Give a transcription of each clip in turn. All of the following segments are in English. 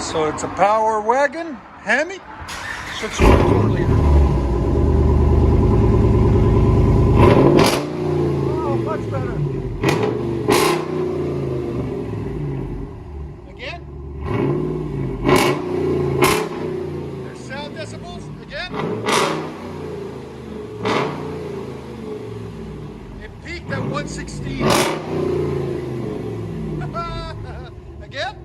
So it's a Power Wagon HEMI 6.4 liter. Oh, much better. Again. There's sound decibels. Again. It peaked at 116. Again.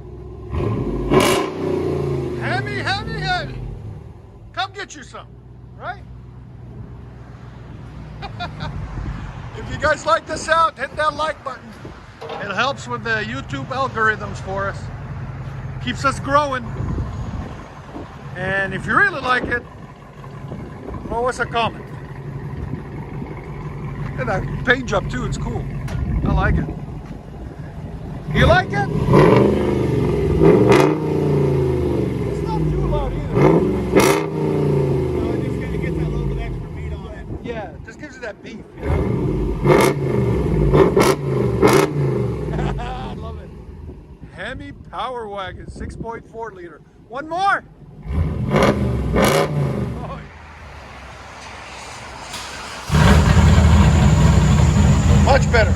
HEMI, HEMI, HEMI. Come get you some, right? If you guys like this out, hit that like button. It helps with the YouTube algorithms for us. Keeps us growing. And if you really like it, throw us a comment. And that page up too, it's cool. I like it. You like it? It's not too loud either. No, it just kind of gets that little bit extra meat on it. Yeah, it just gives you that beef, you know? I love it. HEMI Power Wagon, 6.4 liter. One more. Oh. Much better.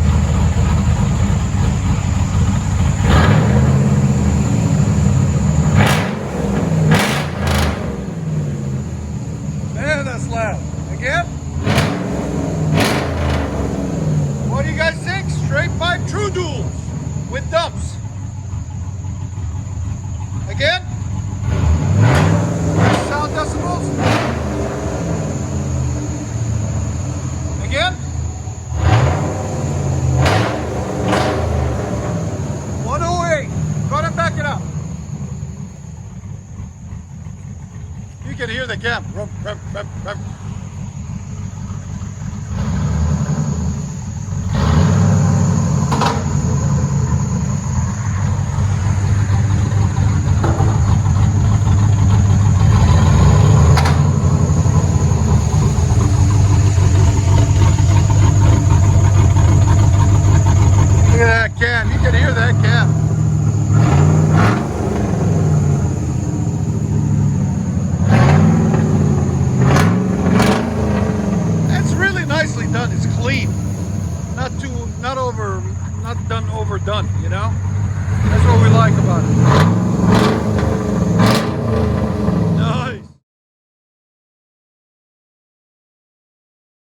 Man, that's loud. Again. What do you guys think? Straight pipe true duals with dumps. Again. Sound decibels. Again. 108. Go ahead and back it up. You can hear the cam. Rum, rum, rum, rum. Look at that cam. You can hear that cam. It's really nicely done. It's clean. Not done overdone, you know? That's what we like about it.